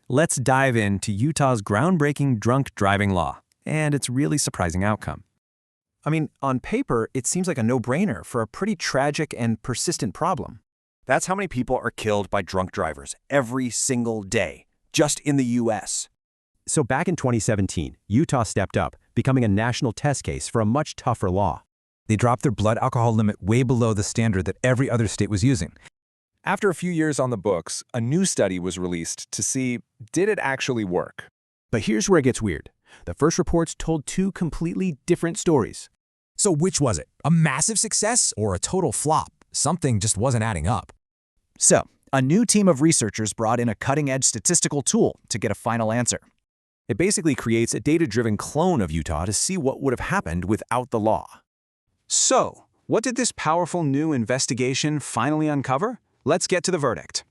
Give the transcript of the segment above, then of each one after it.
Let's dive into Utah's groundbreaking drunk driving law and its really surprising outcome. I mean, on paper, it seems like a no-brainer for a pretty tragic and persistent problem. That's how many people are killed by drunk drivers every single day, just in the U.S. So back in 2017, Utah stepped up, becoming a national test case for a much tougher law. They dropped their blood alcohol limit way below the standard that every other state was using. After a few years on the books, a new study was released to see, did it actually work? But here's where it gets weird. The first reports told two completely different stories. So which was it? A massive success or a total flop? Something just wasn't adding up. So, a new team of researchers brought in a cutting-edge statistical tool to get a final answer. It basically creates a data-driven clone of Utah to see what would have happened without the law. So, what did this powerful new investigation finally uncover? Let's get to the verdict.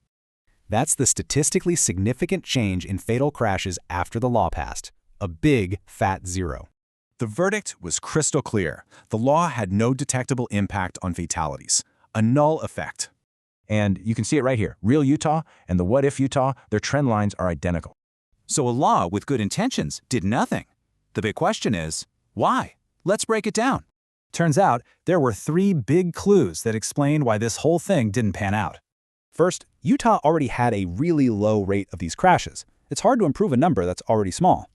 That's the statistically significant change in fatal crashes after the law passed. A big, fat zero. The verdict was crystal clear. The law had no detectable impact on fatalities. A null effect. And you can see it right here. Real Utah and the what-if Utah, their trend lines are identical. So a law with good intentions did nothing. The big question is, why? Let's break it down. Turns out, there were 3 big clues that explained why this whole thing didn't pan out. First, Utah already had a really low rate of these crashes. It's hard to improve a number that's already small.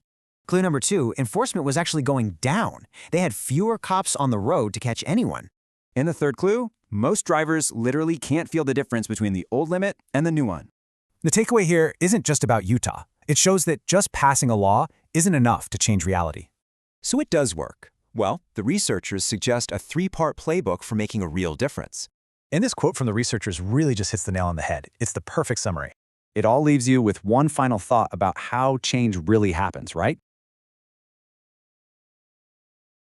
Clue number 2, enforcement was actually going down. They had fewer cops on the road to catch anyone. And the third clue, most drivers literally can't feel the difference between the old limit and the new one. The takeaway here isn't just about Utah. It shows that just passing a law isn't enough to change reality. So it does work. Well, the researchers suggest a 3-part playbook for making a real difference. And this quote from the researchers really just hits the nail on the head. It's the perfect summary. It all leaves you with one final thought about how change really happens, right?